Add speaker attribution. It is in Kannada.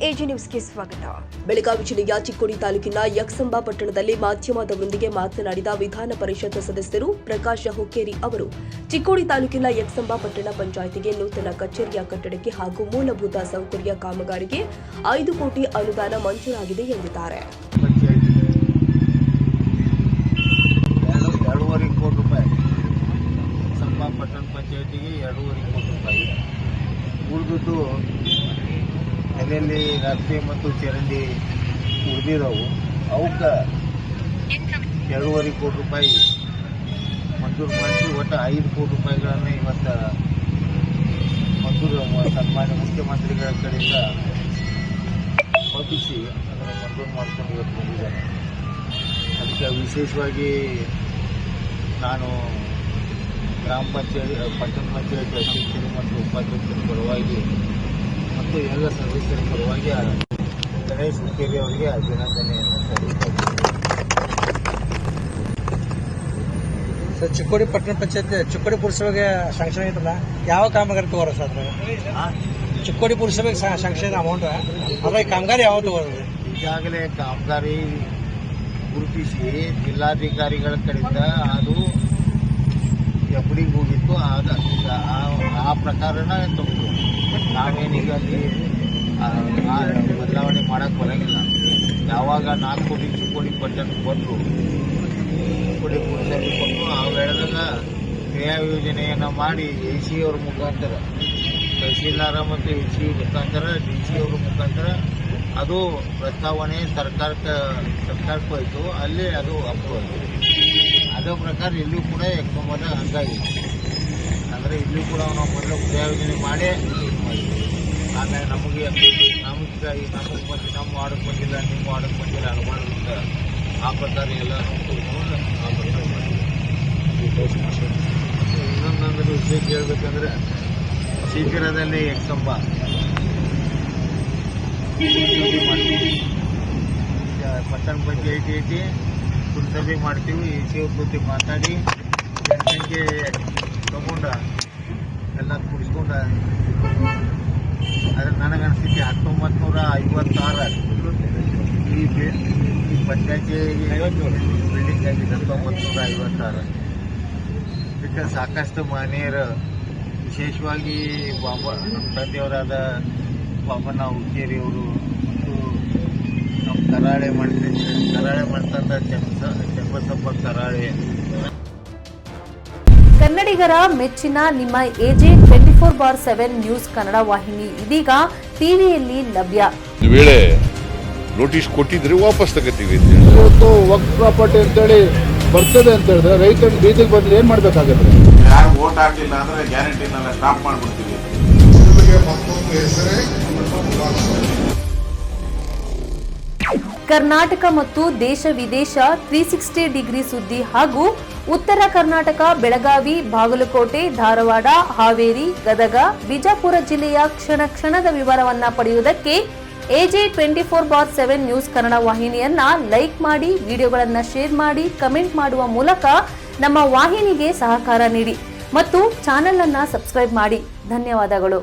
Speaker 1: ಎಜಿ ನ್ಯೂಸ್ಗೆ ಸ್ವಾಗತ. ಬೆಳಗಾವಿ ಜಿಲ್ಲೆಯ ಚಿಕ್ಕೋಡಿ ತಾಲೂಕಿನ ಯಕ್ಸಂಬ ಪಟ್ಟಣದಲ್ಲಿ ಮಾಧ್ಯಮದವರೊಂದಿಗೆ ಮಾತನಾಡಿದ ವಿಧಾನ ಪರಿಷತ್ ಸದಸ್ಯರು ಪ್ರಕಾಶ್ ಹುಕ್ಕೇರಿ ಅವರು ಚಿಕ್ಕೋಡಿ ತಾಲೂಕಿನ ಯಕ್ಸಂಬ ಪಟ್ಟಣ ಪಂಚಾಯಿತಿಗೆ ನೂತನ ಕಚೇರಿಯ ಕಟ್ಟಡಕ್ಕೆ ಹಾಗೂ ಮೂಲಭೂತ ಸೌಕರ್ಯ ಕಾಮಗಾರಿಗೆ 5 ಕೋಟಿ ಅನುದಾನ ಮಂಜೂರಾಗಿದೆ ಎಂದಿದ್ದಾರೆ.
Speaker 2: 2.5 ಕೋಟಿ ರೂಪಾಯಿ ಯಕ್ಸಂಬ ಪಟ್ಟಣ ಪಂಚಾಯಿತಿಗೆ 2.5 ಕೋಟಿ ರೂಪಾಯಿ ಉಳಿದಿದ್ದು ಎಲ್ಲೆಲ್ಲಿ ರಸ್ತೆ ಮತ್ತು ಚರಂಡಿ ಉಳಿದಿರೋವು ಅವಕ್ಕೆ 2.5 ಕೋಟಿ ರೂಪಾಯಿ ಮಂಜೂರು ಮಾಡಿಸಿ ಒಟ್ಟು 5 ಕೋಟಿ ರೂಪಾಯಿಗಳನ್ನು ಇವತ್ತು ಮಂಜೂರು ಸನ್ಮಾನ್ಯ ಮುಖ್ಯಮಂತ್ರಿಗಳ ಕಡೆಯಿಂದ ಒಪ್ಪಿಸಿ ಅದನ್ನು ಮಂಜೂರು ಮಾಡ್ಕೊಂಡು ಇವತ್ತು ಬಂದಿದ್ದಾರೆ. ಅದಕ್ಕೆ ವಿಶೇಷವಾಗಿ ನಾನು ಗ್ರಾಮ ಪಂಚಾಯತ್ ಪಟ್ಟಣ ಪಂಚಾಯತ್ ಅಧ್ಯಕ್ಷರು ಮತ್ತು ಉಪಾಧ್ಯಕ್ಷರ ಪರವಾಗಿ ಮತ್ತು ಎಲ್ಲ ಸದಸ್ಯರ ಪರವಾಗಿ ಗಣೇಶ್ ಹುಕ್ಕೇರಿ ಅವರಿಗೆ ಅಭಿನಂದನೆಯನ್ನು ಸಲ್ಲಿಸುತ್ತೇನೆ.
Speaker 3: ಸರ್, ಚಿಕ್ಕೋಡಿ ಪಟ್ಟಣ ಪಂಚಾಯತ್ ಚಿಕ್ಕೋಡಿ ಪುರಸಭೆಗೆ ಶಾಂಕ್ಷನ್ ಐತಲ್ಲ, ಯಾವ ಕಾಮಗಾರಿ ತಗೋರ ಸರ್? ಚಿಕ್ಕೋಡಿ ಪುರಸಭೆಗೆ ಶಾಂಕ್ಷನ್ ಅಮೌಂಟ್ ಅದ್ರ ಕಾಮಗಾರಿ ಯಾವ ತಗೋರಿ?
Speaker 2: ಈಗಾಗಲೇ ಕಾಮಗಾರಿ ಗುರುತಿಸಿ ಜಿಲ್ಲಾಧಿಕಾರಿಗಳ ಕಡೆಯಿಂದ ಅದು ಎಫ್ಡಿಗೆ ಹೋಗಿತ್ತು. ಆ ಪ್ರಕಾರನ ತಗೊಂಡು ನಾವೇನೀಗ ಅಲ್ಲಿ ಬದಲಾವಣೆ ಮಾಡೋಕ್ಕೆ ಬರೋಂಗಿಲ್ಲ. ಯಾವಾಗ 4 ಕೋಟಿ ಚಿಕ್ಕೋಡಿ ಪಟ್ಟಣಕ್ಕೆ ಬಂದರು, ಚಿಕ್ಕೋಡಿ ಪುರಸಭೆ ಕೊಟ್ಟು ಆ ವೇಳೆದಾಗ ಕ್ರಿಯಾ ಯೋಜನೆಯನ್ನು ಮಾಡಿ AC ಅವ್ರ ಮುಖಾಂತರ, ತಹಸೀಲ್ದಾರ ಮತ್ತು AC ಮುಖಾಂತರ, DC ಅವ್ರ ಮುಖಾಂತರ ಅದು ಪ್ರಸ್ತಾವನೆ ಸರ್ಕಾರಕ್ಕೆ ಹೋಯಿತು. ಅಲ್ಲಿ ಅದು ಅಪ್ರೂವ್ ಆಯಿತು. ಅದೇ ಪ್ರಕಾರ ಇಲ್ಲಿಯೂ ಕೂಡ ಯಕ್ಸಂಬದ ಹಂಗಾಗಿದೆ. ಅಂದರೆ ಇಲ್ಲಿಯೂ ಕೂಡ ನಾವು ಮೊದಲು ಕ್ರಿಯಾ ಯೋಜನೆ ಮಾಡೇ ಮಾಡಿದ್ವಿ. ಆಮೇಲೆ ನಮಗೆ ಬಂದು ನಮ್ಮ ವಾರ್ಡಕ್ಕೆ ಬಂದಿಲ್ಲ, ನಿಮ್ಮ ವಾರ್ಡಕ್ಕೆ ಬಂದಿಲ್ಲ ಅನುಮಾನದಿಂದ ಆ ಪ್ರಕಾರ ಎಲ್ಲ ತಿಳ್ಕೊಂಡು ಆ ಪ್ರಕಾರ ಮಾಡಿದ್ವಿ. ಇನ್ನೊಂದೊಂದು ವಿಷಯ ಕೇಳಬೇಕಂದ್ರೆ ಶೀಘ್ರದಲ್ಲೇ ಯಕ್ಸಂಬ ಮಾಡ್ತೀವಿ. ಪಟ್ಟಣ ಪಂಚಾಯತಿ ಐತಿ, ಪುರಸಭೆ ಮಾಡ್ತೀವಿ. AC ಅವ್ರ ಜೊತೆ ಮಾತಾಡಿ ಜನಸಂಖ್ಯೆ ತಗೊಂಡ ಎಲ್ಲ ಕೂಡಿಸ್ಕೊಂಡ ಆದರೆ ನನಗನ್ನಿಸ್ತೈತಿ 1956 ಈ ಪಂಚಾಯತಿ ಬಿಲ್ಡಿಂಗ್ ಆಗಿದೆ. 1956 ಇದಕ್ಕೆ ಸಾಕಷ್ಟು ಮಹನೀಯರು, ವಿಶೇಷವಾಗಿ ನಮ್ಮ ತಂದೆಯವರಾದ ಬಾಬಣ್ಣ ಹುಕ್ಕೇರಿ ಅವರು ಮತ್ತು ನಮ್ಮ ಕರಾಳೆ ಮಾಡ್ತಂತ ಚನ್ನಬಸಪ್ಪ ಕರಾಳೆ.
Speaker 4: ಕನ್ನಡಿಗರ ಮೆಚ್ಚಿನ ನಿಮ್ಮ ಎಜೆ 24/7 ನ್ಯೂಸ್ ಕನ್ನಡ ವಾಹಿನಿ ಇದೀಗ ಟಿವಿಯಲ್ಲಿ ಲಭ್ಯ.
Speaker 5: ವೇಳೆ ನೋಟಿಸ್ ಕೊಟ್ಟಿದ್ರೆ ವಾಪಸ್ ತಗೋತೀವಿ.
Speaker 6: ಇವತ್ತು ವಕ್ಫ್ ಪ್ರಾಪರ್ಟಿ ಅಂತೇಳಿ ಬರ್ತದೆ ಅಂತ ಹೇಳಿದ್ರೆ ರೈತರು ಬೀದಿಗೆ ಬಂದ್ರೆ ಏನ್ ಮಾಡ್ಬೇಕಾಗತ್ತೆ?
Speaker 5: ಯಾರು ವೋಟ್ ಹಾಕಿಲ್ಲ ಅಂದ್ರೆ ಗ್ಯಾರಂಟಿನೆಲ್ಲ ಸ್ಟಾಪ್ ಮಾಡ್ಬಿಡ್ತೀವಿ.
Speaker 4: ಕರ್ನಾಟಕ ಮತ್ತು ದೇಶ ವಿದೇಶ 360 ಡಿಗ್ರಿ ಸುದ್ದಿ ಹಾಗೂ ಉತ್ತರ ಕರ್ನಾಟಕ, ಬೆಳಗಾವಿ, ಬಾಗಲಕೋಟೆ, ಧಾರವಾಡ, ಹಾವೇರಿ, ಗದಗ, ಬಿಜಾಪುರ ಜಿಲ್ಲೆಯ ಕ್ಷಣ ಕ್ಷಣದ ವಿವರವನ್ನ ಪಡೆಯುವುದಕ್ಕೆ ಎಜೆ 24/7 ನ್ಯೂಸ್ ಕನ್ನಡ ವಾಹಿನಿಯನ್ನ ಲೈಕ್ ಮಾಡಿ, ವಿಡಿಯೋಗಳನ್ನ ಶೇರ್ ಮಾಡಿ, ಕಮೆಂಟ್ ಮಾಡುವ ಮೂಲಕ ನಮ್ಮ ವಾಹಿನಿಗೆ ಸಹಕಾರ ನೀಡಿ ಮತ್ತು ಚಾನೆಲ್ ಅನ್ನ ಸಬ್ಸ್ಕ್ರೈಬ್ ಮಾಡಿ. ಧನ್ಯವಾದಗಳು.